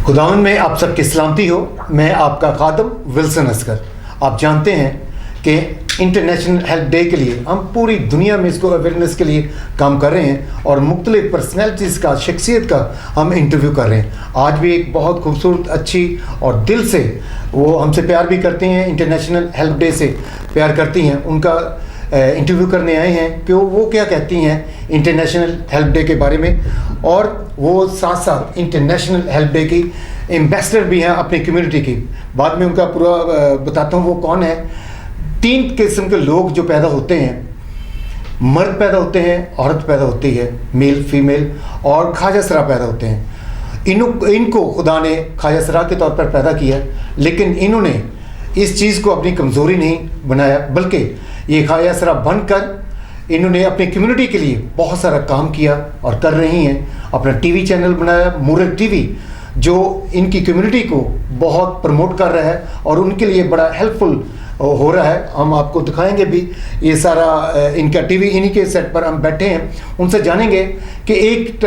खुदावन में आप सबकी सलामती हो। मैं आपका खादम विल्सन असगर। आप जानते हैं कि इंटरनेशनल हेल्प डे के लिए हम पूरी दुनिया में इसको अवेयरनेस के लिए काम कर रहे हैं और मुख्तलिफ पर्सनैलिटीज़ का, शख्सियत का हम इंटरव्यू कर रहे हैं। आज भी एक बहुत खूबसूरत, अच्छी और दिल से वो हमसे प्यार भी करती हैं, इंटरनेशनल हेल्प डे से प्यार करती हैं। उनका इंटरव्यू करने आए हैं कि वो क्या कहती हैं इंटरनेशनल हेल्प डे के बारे में, और वो साथ साथ इंटरनेशनल हेल्प डे की एम्बेसडर भी हैं अपनी कम्युनिटी की। बाद में उनका पूरा बताता हूँ वो कौन है। 3 किस्म के लोग जो पैदा होते हैं, मर्द पैदा होते हैं, औरत पैदा होती है, मेल फीमेल, और ख्वाजा सरा पैदा होते हैं। इनको खुदा ने ख्वाजा सरा के तौर पर पैदा किया, लेकिन इन्होंने इस चीज़ को अपनी कमज़ोरी नहीं बनाया, बल्कि ये ख्वाजा सरा बनकर इन्होंने अपनी कम्युनिटी के लिए बहुत सारा काम किया और कर रही हैं। अपना टीवी चैनल बनाया, मूरत टीवी, जो इनकी कम्युनिटी को बहुत प्रमोट कर रहा है और उनके लिए बड़ा हेल्पफुल हो रहा है। हम आपको दिखाएंगे भी ये सारा इनका टीवी, इन्हीं के सेट पर हम बैठे हैं, उनसे जानेंगे कि एक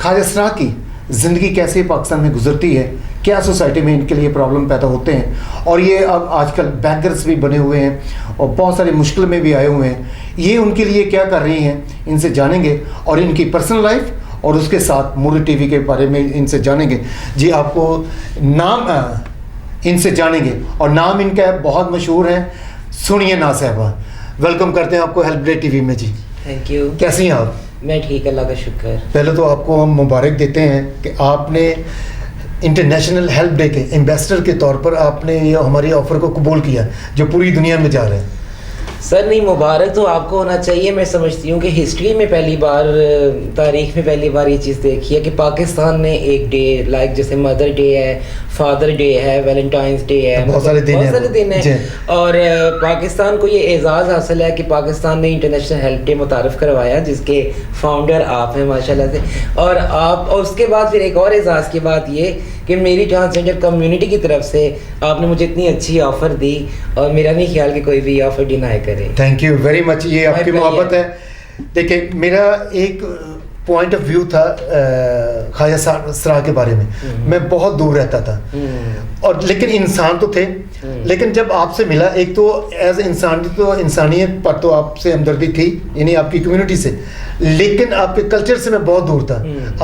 ख्वाजा सरा की ज़िंदगी कैसे पाकिस्तान में गुजरती है, क्या सोसाइटी में इनके लिए प्रॉब्लम पैदा होते हैं, और ये अब आजकल बैगर्स भी बने हुए हैं और बहुत सारी मुश्किल में भी आए हुए हैं। ये उनके लिए क्या कर रही हैं, इनसे जानेंगे, और इनकी पर्सनल लाइफ और उसके साथ मूरत टीवी के बारे में इनसे जानेंगे। जी, आपको नाम इनसे जानेंगे, और नाम इनका बहुत मशहूर है, सुनिए ना साहबा। वेलकम करते हैं आपको हेल्प डे टीवी में। जी थैंक यू। कैसी हैं आप? मैं ठीक, अल्लाह का शुक्र। पहले तो आपको हम मुबारक देते हैं कि आपने इंटरनेशनल हेल्प डे के एम्बेसडर के तौर पर आपने ये हमारी ऑफ़र को कबूल किया, जो पूरी दुनिया में जा रहे हैं। सर नहीं, मुबारक तो आपको होना चाहिए। मैं समझती हूँ कि हिस्ट्री में पहली बार, तारीख में पहली बार ये चीज़ देखी है कि पाकिस्तान ने एक डे, लाइक जैसे मदर डे है, फादर डे है, वैलेंटाइंस डे है, बहुत सारे दिन हैं, और पाकिस्तान को ये एजाज़ हासिल है कि पाकिस्तान ने इंटरनेशनल हेल्प डे मुतारफ़ करवाया, जिसके फाउंडर आप हैं माशाल्लाह से। और आप, और उसके बाद फिर एक और एजाज़ की बात ये कि मेरी ट्रांसजेंडर कम्युनिटी की तरफ से आपने मुझे इतनी अच्छी ऑफ़र दी, और मेरा नहीं ख्याल कि कोई भी ऑफ़र डिनाई करे। थैंक यू वेरी मच, ये आपकी मोहब्बत है। देखिए, मेरा एक पॉइंट ऑफ व्यू था ख्वाजा सरा के बारे में। मैं बहुत दूर रहता था, और लेकिन इंसान तो थे। लेकिन जब आपसे मिला, एक तो एज इंसान, तो इंसानियत पर तो आपसे हमदर्दी थी, यानी आपकी कम्युनिटी से, लेकिन आपके कल्चर से मैं बहुत दूर था।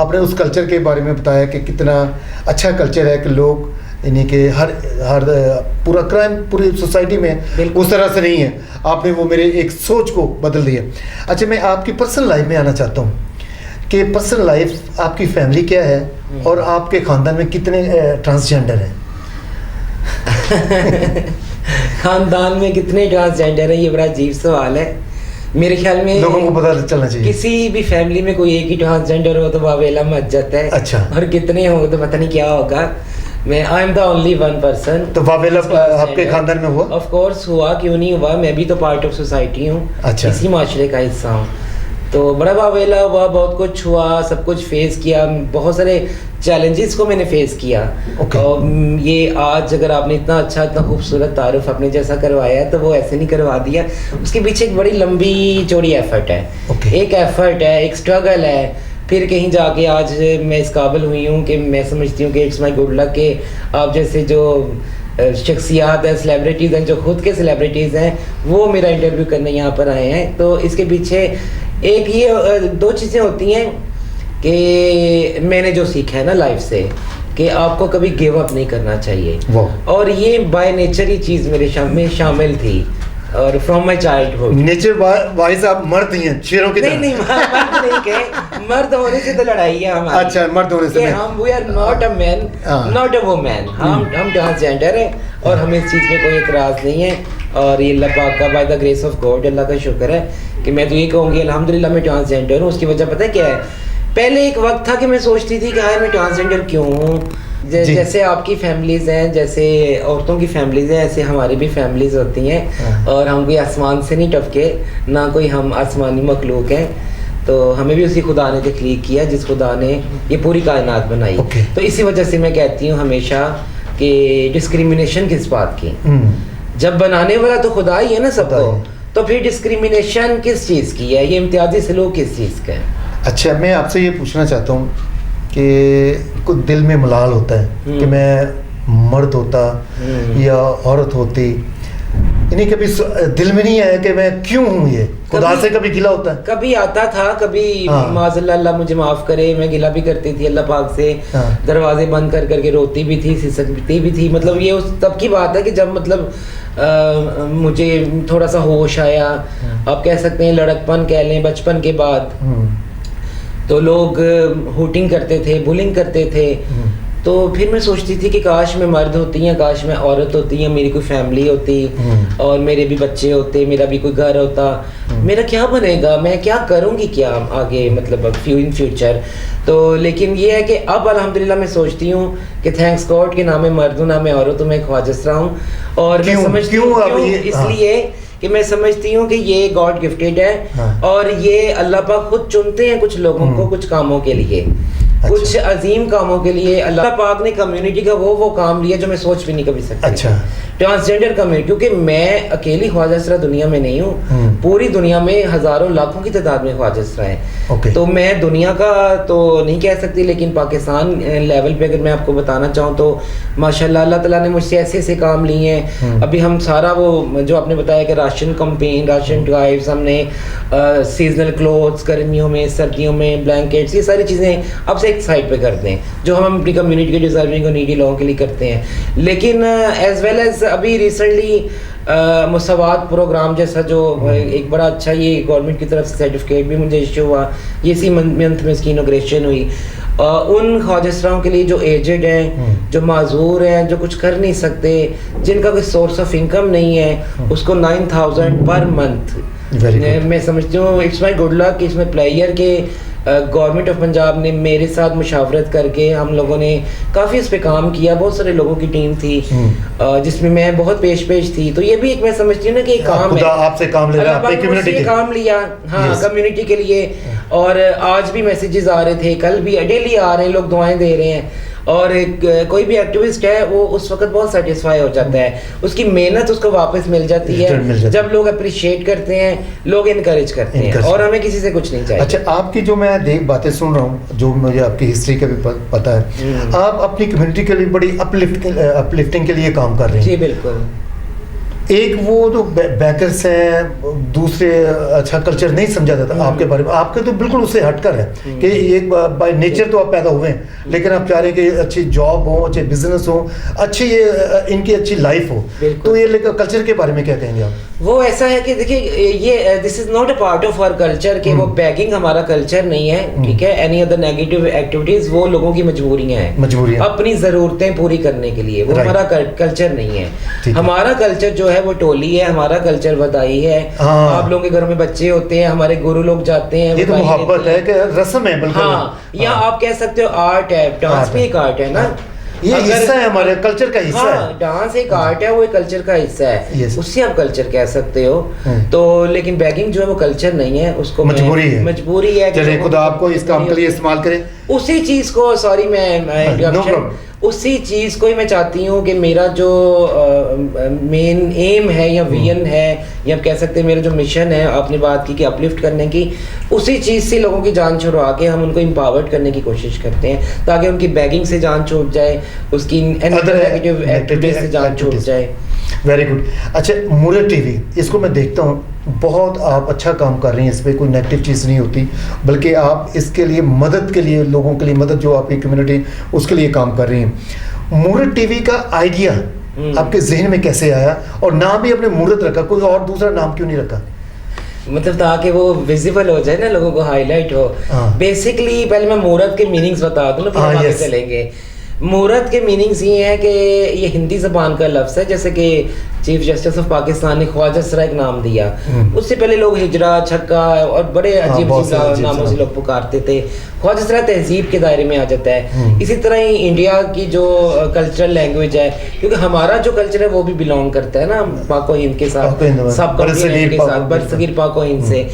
आपने उस कल्चर के बारे में बताया कि कितना अच्छा कल्चर है, कि लोग यानी कि हर पूरा क्राइम पूरी सोसाइटी में उस तरह से नहीं है। आपने वो मेरे एक सोच को बदल दिया। अच्छा, मैं आपकी पर्सनल लाइफ में आना चाहता हूँ कि पर्सनल लाइफ, आपकी फैमिली क्या है, और आपके ख़ानदान में कितने ट्रांसजेंडर हैं? ख़ानदान में कितने ट्रांसजेंडर हैं, ये बड़ा अजीब सवाल है। मेरे ख्याल में लोगों को पता चलना चाहिए। किसी भी फैमिली में कोई एक ही ट्रांसजेंडर हो तो वावेला मच जाता है। अच्छा। और कितने हो तो पता नहीं क्या होगा। मैं I am the only one person. तो वावेला आपके खानदान में हुआ? ऑफ कोर्स हुआ, क्यों नहीं हुआ। मैं भी तो पार्ट ऑफ सोसाइटी हूँ। अच्छा। इसी माशरे का हिस्सा हूँ। तो बड़ा वावेला हुआ, बहुत कुछ हुआ, सब कुछ फेस किया, बहुत सारे चैलेंजेस को मैंने फेस किया। और ये आज अगर आपने इतना अच्छा, इतना खूबसूरत तारुफ अपने जैसा करवाया है, तो वो ऐसे नहीं करवा दिया। उसके पीछे एक बड़ी लंबी चौड़ी एफर्ट है। एक एफर्ट है, एक स्ट्रगल है, फिर कहीं जाके आज मैं इस काबिल हुई हूँ कि मैं समझती हूँ कि इट्स माई गुड लक के आप जैसे जो शख्सियात हैं, सेलिब्रिटीज़ हैं, जो खुद के सेलिब्रिटीज़ हैं, वो मेरा इंटरव्यू करने यहाँ पर आए हैं। तो इसके पीछे एक ये 2 चीज़ें होती हैं कि मैंने जो सीखा है ना लाइफ से, कि आपको कभी गिव अप नहीं करना चाहिए, और ये बाय नेचर ये चीज़ मेरे में शामिल थी, और from my childhood. Nature wise आप मर्द ही हैं, शेरों की तरह? नहीं, मर्द नहीं के, मर्द होने से तो लड़ाई है हमारी। अच्छा, मर्द होने से हम we are not a man, not a woman. हम ट्रांसजेंडर है, और हमें इस चीज़ में कोई इतराज़ नहीं है। और ये अल्लाह पाक का, by the grace of God, अल्लाह का शुक्र है कि मैं तो ये कहूँगी अल्हम्दुलिल्लाह मैं ट्रांसजेंडर हूँ। उसकी वजह पता है क्या है? पहले एक वक्त था कि मैं सोचती थी कि मैं ट्रांसजेंडर क्यों हूँ। जैसे आपकी फैमिलीज़ हैं, जैसे औरतों की फैमिलीज़ हैं, ऐसे हमारी भी फैमिलीज़ होती हैं, और हम कोई आसमान से नहीं टपके, ना कोई हम आसमानी मखलूक हैं। तो हमें भी उसी खुदा ने तख्लीक किया जिस खुदा ने ये पूरी कायनात बनाई। तो इसी वजह से मैं कहती हूँ हमेशा कि डिस्क्रिमिनेशन किस बात की, जब बनाने वाला तो खुदा ही है ना सबको, तो फिर डिस्क्रिमिनेशन किस चीज़ की है, ये इम्तियाजी सलूक किस चीज़ का है? अच्छा, मैं आपसे ये पूछना चाहता हूँ कि कुछ दिल में मलाल होता है कि मैं मर्द होता या औरत होती, इन्हें कभी दिल में नहीं आया कि मैं क्यों हूँ, ये खुदा से कभी गिला होता है? कभी आता था, कभी माज़अल्लाह, अल्लाह मुझे माफ़ करे, मैं गिला भी करती थी अल्लाह पाक से, दरवाजे बंद कर करके रोती भी थी, सिसकती भी थी। मतलब ये उस तब की बात है कि जब मतलब मुझे थोड़ा सा होश आया, आप कह सकते हैं लड़कपन कह लें, बचपन के बाद। तो लोग हुटिंग करते थे, बुलिंग करते थे, तो फिर मैं सोचती थी कि काश मैं मर्द होती या काश मैं औरत होती या मेरी कोई फैमिली होती और मेरे भी बच्चे होते, मेरा भी कोई घर होता, मेरा क्या बनेगा, मैं क्या करूँगी क्या आगे, मतलब इन फ्यूचर। तो लेकिन ये है कि अब अल्हम्दुलिल्लाह मैं सोचती हूँ कि थैंक्स गॉड कि ना मैं मर्द हूँ ना मैं औरत हूँ, मैं ख्वाजस्रा हूँ। और मैं समझती हूँ इसलिए कि मैं समझती हूँ कि ये गॉड गिफ्टेड है और ये अल्लाह पाक खुद चुनते हैं कुछ लोगों को कुछ कामों के लिए। कुछ अजीम कामों के लिए अल्लाह पाक ने कम्युनिटी का वो काम लिया जो मैं सोच भी नहीं कभी सकती। अच्छा। ट्रांसजेंडर कम्युनिटी, क्योंकि मैं अकेली ख्वाजस्रा दुनिया में नहीं हूँ, पूरी दुनिया में हजारों लाखों की तादाद में ख्वाजस्रा हैं। तो मैं दुनिया का तो नहीं कह सकती, लेकिन पाकिस्तान लेवल पे अगर मैं आपको बताना चाहूँ तो माशाल्लाह अल्लाह ताला ने मुझसे ऐसे ऐसे काम लिए हैं। अभी हम सारा वो जो आपने बताया कि राशन कंपेन, राशन ड्राइव्स, हमने सीजनल क्लोथ्स, गर्मियों में सर्दियों में ब्लैंकेट्स, ये सारी चीज़ें अब से एक साइड पे करते हैं जो हम अपनी कम्युनिटी के डिजर्विंग और नीडी लोगों के लिए करते हैं। लेकिन एज वेल एज अभी रिसेंटली मुसावात प्रोग्राम जैसा जो एक बड़ा अच्छा ये गवर्नमेंट की तरफ से सर्टिफिकेट भी मुझे इशू हुआ, ये इसी मंथ में इसकी इनॉग्रेशन हुई। उन ख्वाजस्राओं के लिए जो एजेड हैं, जो माजूर हैं, जो कुछ कर नहीं सकते, जिनका कोई सोर्स ऑफ इनकम नहीं है, उसको 9,000 पर मंथ मैं समझती हूँ इट्स माई गुड लक। इसमें प्लेयर के गवर्नमेंट ऑफ पंजाब ने मेरे साथ मुशावरत करके हम लोगों ने काफ़ी इस पे काम किया, बहुत सारे लोगों की टीम थी जिसमें मैं बहुत पेश थी। तो ये भी एक मैं समझती हूँ ना कि एक काम है, आपसे काम ले रहा है, कम्युनिटी के काम लिया, हाँ कम्युनिटी के लिए। और आज भी मैसेजेस आ रहे थे, कल भी डेली आ रहे हैं, लोग दुआएं दे रहे हैं। और कोई भी एक्टिविस्ट है वो उस वक्त बहुत सेटिस्फाई हो जाता है, उसकी मेहनत उसको वापस मिल जाती है जब लोग अप्रिशिएट करते हैं, लोग इनकरेज करते हैं, और हमें किसी से कुछ नहीं चाहिए। अच्छा, आपकी जो मैं बातें सुन रहा हूँ, जो मुझे आपकी हिस्ट्री का भी पता है, आप अपनी कम्युनिटी के लिए बड़ी अपलिफ्टिंग के लिए काम कर रहे हैं। जी बिल्कुल। एक वो जो बैकर्स हैं, दूसरे अच्छा कल्चर नहीं समझा जाता आपके बारे में, आपके तो बिल्कुल उससे हटकर है कि एक बाय नेचर तो आप पैदा हुए हैं, लेकिन आप चाह रहे हैं कि अच्छी जॉब हो, अच्छे बिजनेस हो, अच्छी ये इनकी अच्छी लाइफ हो। तो ये कल्चर के बारे में क्या कहेंगे आप? वो ऐसा है कि देखिए ये this is not a part of our culture कि वो बैगिंग हमारा कल्चर नहीं है, ठीक है। एनी अदर नेगेटिव एक्टिविटीज वो लोगों की मजबूरियां हैं अपनी ज़रूरतें पूरी करने के लिए, वो हमारा कल्चर नहीं है। हमारा कल्चर जो है वो टोली है, हमारा कल्चर बधाई है। आप लोगों के घरों में बच्चे होते हैं, हमारे गुरु लोग जाते हैं, ये तो मोहब्बत है कि रस्म है बिल्कुल। हाँ, या आप कह सकते हो आर्ट है, डांस भी एक आर्ट है ना, ये हिस्सा है हमारे कल्चर का हिस्सा है। डांस एक आर्ट है, वो एक कल्चर का हिस्सा है, उससे आप कल्चर कह सकते हो। तो लेकिन बैगिंग जो है वो कल्चर नहीं है, उसको मजबूरी है। चलिए खुदा आपको इस काम के लिए इस्तेमाल करे। उसी चीज को, सॉरी मैं उसी चीज़ को ही मैं चाहती हूँ कि मेरा जो मेन एम है या विजन है, या आप कह सकते हैं मेरा जो मिशन है, आपने बात की कि अपलिफ्ट करने की, उसी चीज़ से लोगों की जान छुड़वा के हम उनको एम्पावर्ड करने की कोशिश करते हैं ताकि उनकी बैगिंग से जान छूट जाए, उसकी नेगेटिव एक्टिविटीज से जान छूट जाए। Very good. अच्छा, मूरत टीवी, इसको मैं देखता हूँ, बहुत आप अच्छा काम कर रही हैं, इस पर कोई नेगेटिव चीज़ नहीं होती, बल्कि आप इसके लिए मदद के लिए, लोगों के लिए मदद, जो आपकी कम्युनिटी उसके लिए काम कर रही हैं। मूरत टीवी का आइडिया आपके जहन में कैसे आया, और नाम भी अपने मूरत रखा, कोई और दूसरा नाम क्यों नहीं रखा? मतलब ताकि वो विजिबल हो जाए ना, लोगों को हाईलाइट हो। बेसिकली पहले मैं मूरत के मीनिंग्स बता दूँ ना, फिर आगे चलेंगे। मूरत के मीनिंग्स ये हैं कि ये हिंदी ज़बान का लफ्ज़ है, जैसे कि चीफ जस्टिस ऑफ पाकिस्तान ने ख्वाजस्रा एक नाम दिया, उससे पहले लोग हिजरा, छक्का और बड़े अजीब नामों से लोग पुकारते थे। ख्वाजस्रा तहजीब के दायरे में आ जाता है। इसी तरह ही इंडिया की जो कल्चरल लैंग्वेज है, क्योंकि हमारा जो कल्चर है वो भी बिलोंग करता है ना पाको हिंद के साथ, सब कॉन्टिनेंट के साथ, बरसगीर पाको हिंद से।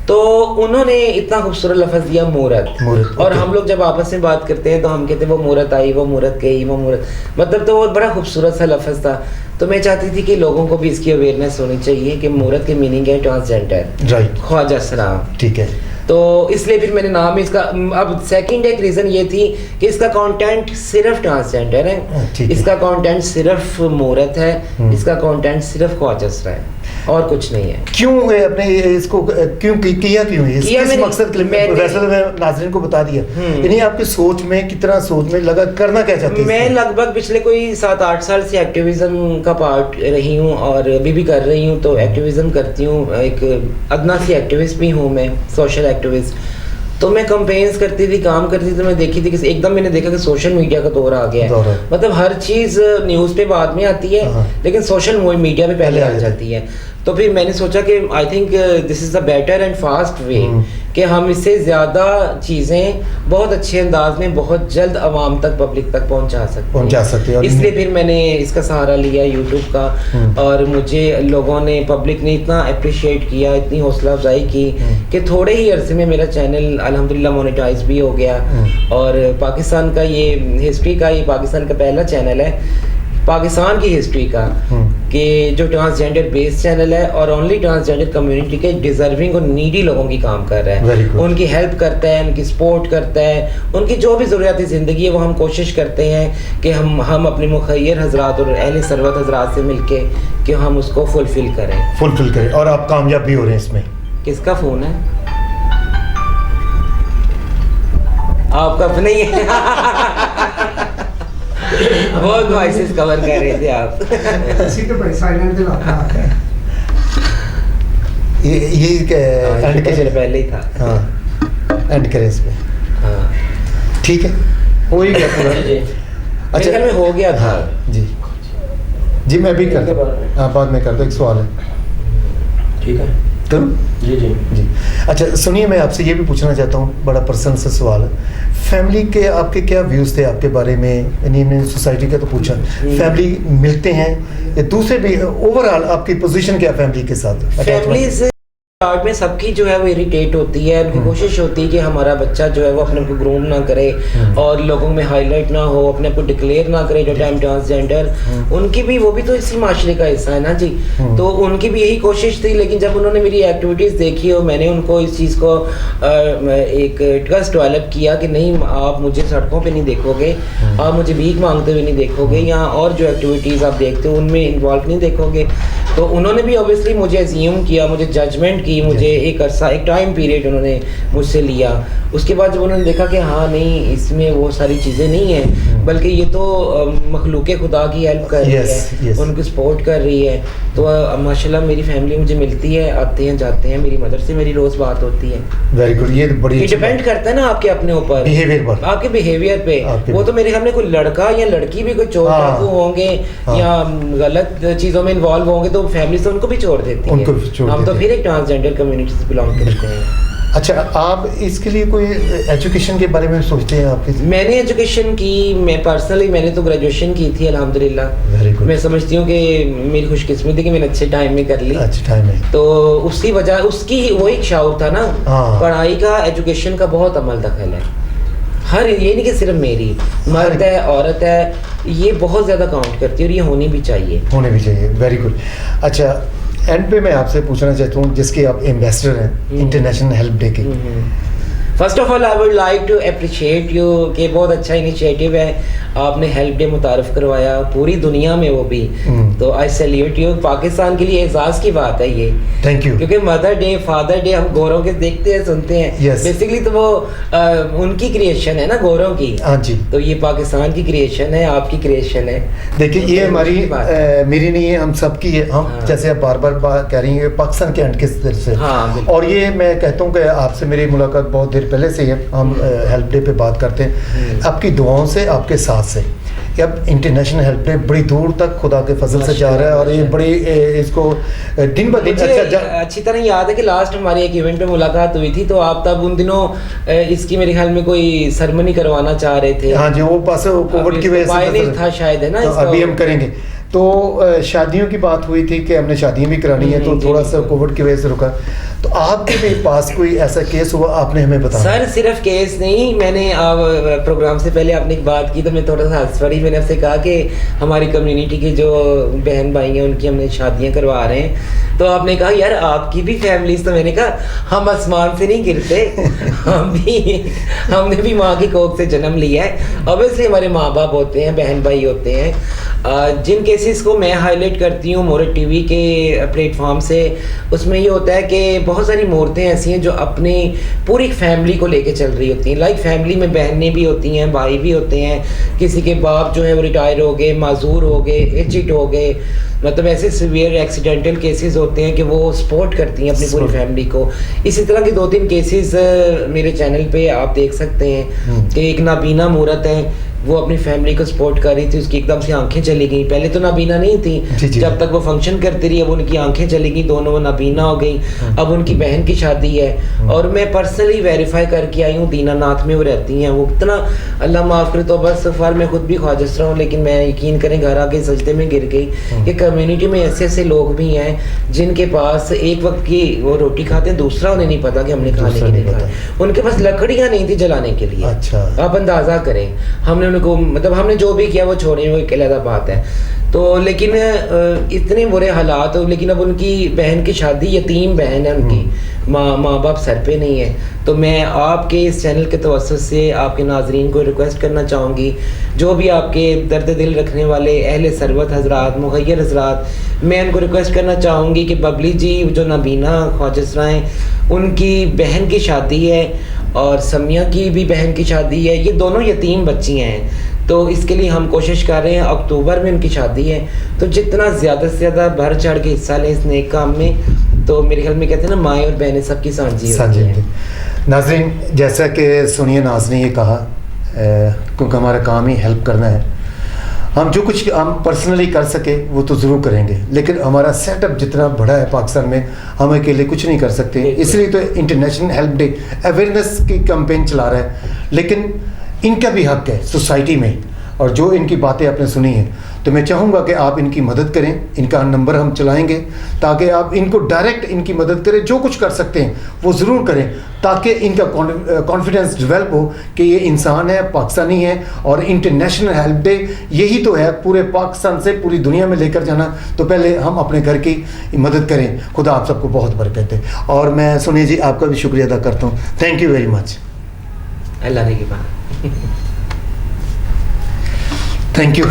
तो उन्होंने इतना खूबसूरत लफ्ज़ दिया मूरत, और हम लोग जब आपस में बात करते हैं तो हम कहते हैं वो मूरत आई, वो मूरत गई, वो मूरत, मतलब तो वो बड़ा खूबसूरत सा लफ्ज़ था। तो मैं चाहती थी कि लोगों को भी इसकी अवेयरनेस होनी चाहिए कि मूरत की मीनिंग है ट्रांसजेंडर, राइट, ख्वाजस्रा, ठीक है। तो इसलिए फिर मैंने नाम इसका, अब सेकंड एक रीज़न ये थी कि इसका कंटेंट सिर्फ ट्रांसजेंडर है, इसका कंटेंट सिर्फ मूरत है, इसका कंटेंट सिर्फ ख्वाजसरा है और कुछ नहीं है। क्यों अपने इसको क्यों किया इस मकसद के लिए? वैसे तो मैं नाज़रीन को बता दिया, यानी आपकी सोच में कितना सोच में लगा, करना क्या चाहते हैं? मैं लगभग पिछले कोई 7-8 साल से एक्टिविज्म का पार्ट रही हूँ और अभी भी कर रही हूँ। तो एक्टिविज्म करती हूँ, एक अदना सी एक्टिविस्ट भी हूँ मैं, सोशल एक्टिविस्ट। तो मैं कंपेन्स करती थी, काम करती थी, तो मैं देखी थी कि एकदम मैंने देखा कि सोशल मीडिया का दौर आ गया है। मतलब हर चीज़ न्यूज़ पे बाद में आती है, लेकिन सोशल मीडिया पे पहले आ जाती है। तो फिर मैंने सोचा कि I think this is the better and fast way कि हम इससे ज़्यादा चीज़ें बहुत अच्छे अंदाज में बहुत जल्द आवाम तक, पब्लिक तक पहुंचा सकते हैं। इसलिए फिर मैंने इसका सहारा लिया यूट्यूब का, और मुझे लोगों ने, पब्लिक ने इतना अप्रिशिएट किया, इतनी हौसला अफजाई की कि थोड़े ही अरसे में मेरा चैनल अल्हम्दुलिल्लाह मोनेटाइज भी हो गया। और पाकिस्तान का ये हिस्ट्री का, ये पाकिस्तान का पहला चैनल है पाकिस्तान की हिस्ट्री का कि जो ट्रांसजेंडर बेस्ड चैनल है और ओनली ट्रांसजेंडर कम्युनिटी के डिजर्विंग और नीडी लोगों की काम कर रहा है, उनकी हेल्प करता है, उनकी सपोर्ट करता है, उनकी जो भी ज़रूरियाती ज़िंदगी है वो हम कोशिश करते हैं कि हम अपने मुखय्यर हजरात और अहले सरवत हजरात से मिलके कि हम उसको फुलफिल करें। और आप कामयाब भी हो रहे हैं इसमें। किसका फ़ोन है? आपका अपना ही है? बहुत वॉइसेस कवर कर रहे थे आप। इसी के भाई साइलेंट दिलाता ये एंड के चले पहले ही था। हाँ, एंड करें इसमें। हाँ ठीक है, हो ही गया पूरा। अच्छा, में हो गया था। जी मैं भी करता हूँ, हाँ बाद में करता, एक सवाल है। ठीक है, करूँ? जी। अच्छा सुनिए, मैं आपसे ये भी पूछना चाहता हूँ, बड़ा पर्सनल सा सवाल है। फैमिली के आपके क्या व्यूज़ थे आपके बारे में? यानी मैंने सोसाइटी का तो पूछा, फैमिली मिलते हैं या दूसरे भी, ओवरऑल आपकी पोजीशन क्या फैमिली के साथ? फैमिली से स्टार्ट में सबकी जो है वो इरिटेट होती है, उनकी कोशिश होती है कि हमारा बच्चा जो है वो अपने को ग्रूम ना करे और लोगों में हाईलाइट ना हो, अपने को डिक्लेयर ना करे जो टाइम ट्रांसजेंडर। उनकी भी, वो भी तो इसी माशरे का हिस्सा है ना जी। तो उनकी भी यही कोशिश थी, लेकिन जब उन्होंने मेरी एक्टिविटीज़ देखी और मैंने उनको इस चीज़ को एक ट्रस्ट डेवलप किया कि नहीं, आप मुझे सड़कों पर नहीं देखोगे, आप मुझे भीख मांगते हुए नहीं देखोगे, या और जो एक्टिविटीज़ आप देखते हो उनमें इन्वॉल्व नहीं देखोगे। तो उन्होंने भी ऑब्वियसली मुझे अज्यूम किया, मुझे जजमेंट की, मुझे एक अरसा, एक टाइम पीरियड उन्होंने मुझसे लिया। उसके बाद जब उन्होंने देखा कि हाँ नहीं, इसमें वो सारी चीज़ें नहीं हैं, बल्कि ये तो मखलूक खुदा की हेल्प कर रही है, उनको सपोर्ट कर रही है, तो माशाल्लाह मेरी फैमिली मुझे मिलती है, आते हैं जाते हैं, मेरी मदर से मेरी रोज़ बात होती है। Very good. ये बड़ी डिपेंड करता है ना आपके अपने ऊपर, बिहेवियर पर, आपके बिहेवियर पे। वो तो मेरे सामने कोई लड़का या लड़की भी कोई चोर डाकू होंगे या गलत चीज़ों में इन्वॉल्व होंगे तो फैमिली से उनको भी छोड़ देती है। हम तो फिर एक ट्रांसजेंडर कम्युनिटी से बिलोंग करते हैं। अच्छा, आप इसके लिए कोई एजुकेशन के बारे में सोचते हैं आपकी? मैंने एजुकेशन की, मैं पर्सनली मैंने तो ग्रेजुएशन की थी अल्हम्दुलिल्लाह। Very good. मैं समझती हूँ कि मेरी खुशकिस्मती कि मैंने अच्छे टाइम में कर ली। अच्छे टाइम में, तो उसकी वजह, उसकी वही एक शौक था ना, पढ़ाई का, एजुकेशन का बहुत अमल दखल है। हर, ये नहीं कि सिर्फ मेरी, मर्द है औरत है, ये बहुत ज़्यादा काउंट करती है और ये होनी भी चाहिए। Very good. अच्छा, एंड पे मैं आपसे पूछना चाहता हूँ, जिसके आप एम्बेसडर हैं इंटरनेशनल हेल्प डे के। First of all I would like to appreciate you कि बहुत अच्छा इनिशिएटिव है, आपने हेल्प डे मुतारफ़ करवाया पूरी दुनिया में, वो भी। तो आई सैल्यूट यू। पाकिस्तान के लिए एजाज़ की बात है ये। Thank you. क्योंकि मदर डे, फादर डे हम गोरों के देखते हैं, सुनते हैं, बेसिकली तो वो उनकी क्रिएशन है ना, गोरों की। हाँ जी। तो ये पाकिस्तान की क्रिएशन है, आपकी क्रिएशन है। देखिए, ये हमारी मेरी नहीं है, हम सबकी है। हम जैसे आप बार बार कह रही हैं पाकिस्तान के एंड की तरफ से, और ये मैं कहता हूँ कि आपसे मेरी मुलाकात बहुत देर पहले से है, हम हेल्प डे पे बात करते हैं, आपकी दुआओं से, आपके साथ से। अब इंटरनेशनल हेल्प डे बड़ी दूर तक खुदा के फजल से जा रहा है, और ये बड़ी इसको दिन ब दिन अच्छी तरह याद है कि लास्ट हमारी एक इवेंट पे मुलाकात हुई थी, तो आप तब उन दिनों इसकी मेरे ख्याल में कोई सेरेमनी करवाना चाह रहे थे। हाँ जी, वो पास कोविड की वजह से नहीं था शायद, है ना। तो अभी हम करेंगे। तो शादियों की बात हुई थी कि हमने शादियाँ भी करानी है, तो जी, थोड़ा सा बिल्कुल। कोविड की वजह से रुका। तो आपके भी पास कोई ऐसा केस हुआ, आपने हमें बताया? सर सिर्फ केस नहीं, मैंने प्रोग्राम से पहले आपने एक बात की तो मैं थोड़ा सा हंस पड़ी। मैंने आपसे कहा कि हमारी कम्युनिटी के जो बहन भाई हैं उनकी हमने शादियां करवा रहे हैं, तो आपने कहा यार आपकी भी फैमिलीज। तो मैंने कहा हम आसमान से नहीं गिरते, हमने भी माँ की कोख से जन्म लिया है। ऑब्वियसली हमारे माँ बाप होते हैं, बहन भाई होते हैं। जिन केसेस को मैं हाईलाइट करती हूँ मोरे टीवी के प्लेटफॉर्म से, उसमें ये होता है कि बहुत सारी औरतें ऐसी हैं जो अपनी पूरी फैमिली को लेके चल रही होती हैं। लाइक फैमिली में बहनें भी होती हैं, भाई भी होते हैं, किसी के बाप जो है वो रिटायर हो गए, माजूर हो गए, एजिड हो गए, मतलब ऐसे सीवियर एक्सीडेंटल केसेस होते हैं कि वो सपोर्ट करती हैं अपनी पूरी फैमिली को। इसी तरह के 2-3 केसेस मेरे चैनल पे आप देख सकते हैं कि एक नाबीना मूरत है, वो अपनी फैमिली को सपोर्ट कर रही थी, उसकी एकदम से आंखें चली गई। पहले तो नाबीना नहीं थी, जब तक वो फंक्शन करती रही, अब उनकी आंखें चली गई, दोनों वो नाबीना हो गई। अब उनकी बहन की शादी है, और मैं पर्सनली वेरीफाई करके आई हूँ, दीनानाथ में वो रहती हैं। वो इतना अल्लाह माफ़ करे तो बस फर मैं खुद भी ख्वाहिश रहा हूँ, लेकिन मैं यकीन करें घर आके सजदे में गिर गई कि कम्युनिटी में ऐसे ऐसे लोग भी हैं जिनके पास एक वक्त की वो रोटी खाते हैं, दूसरा उन्हें नहीं पता कि हमने खाने के लिए खाया। उनके पास लकड़ियाँ नहीं थी जलाने के लिए। अच्छा। आप अंदाज़ा करें, हमने उनको मतलब हमने जो भी किया वो छोड़े, वो एक अलग बात है। तो लेकिन इतने बुरे हालात हो, लेकिन अब उनकी बहन की शादी, यतीम बहन है उनकी, माँ बाप सर पे नहीं है। तो मैं आपके इस चैनल के तवज्जुह से आपके नाजरीन को रिक्वेस्ट करना चाहूँगी, जो भी आपके दर्द दिल रखने वाले अहले सरवत हजरात, मुखैर हजरात, मैं उनको रिक्वेस्ट करना चाहूँगी कि बबली जी जो नाबीना ख्वाजसरा हैं, उनकी बहन की शादी है और समिया की भी बहन की शादी है, ये दोनों यतीम बच्चियाँ हैं। तो इसके लिए हम कोशिश कर रहे हैं, अक्टूबर में उनकी शादी है, तो जितना ज़्यादा से ज़्यादा बढ़ चढ़ के हिस्सा लें इस नेक काम में। तो मेरे ख्याल में कहते हैं ना, माएँ और बहनें सबकी सांझी होती हैं। नाज़रीन, जैसा कि सुनिए नाज़ ने ये कहा, क्योंकि हमारा काम ही हेल्प करना है, हम जो कुछ हम पर्सनली कर सके वो तो ज़रूर करेंगे, लेकिन हमारा सेटअप जितना बड़ा है पाकिस्तान में, हम अकेले कुछ नहीं कर सकते। इसलिए तो इंटरनेशनल हेल्प डे अवेयरनेस की कैंपेन चला रहा है, लेकिन इनका भी हक है सोसाइटी में। और जो इनकी बातें आपने सुनी हैं, तो मैं चाहूँगा कि आप इनकी मदद करें। इनका नंबर हम चलाएंगे ताकि आप इनको डायरेक्ट इनकी मदद करें, जो कुछ कर सकते हैं वो ज़रूर करें, ताकि इनका कॉन्फिडेंस डेवलप हो कि ये इंसान है, पाकिस्तानी है। और इंटरनेशनल हेल्प डे यही तो है, पूरे पाकिस्तान से पूरी दुनिया में लेकर जाना। तो पहले हम अपने घर की मदद करें। खुदा आप सबको बहुत बरकत है। और मैं सुनिए जी, आपका भी शुक्रिया अदा करता हूँ। Thank you very much. अल्लाह ने की बात। Thank you.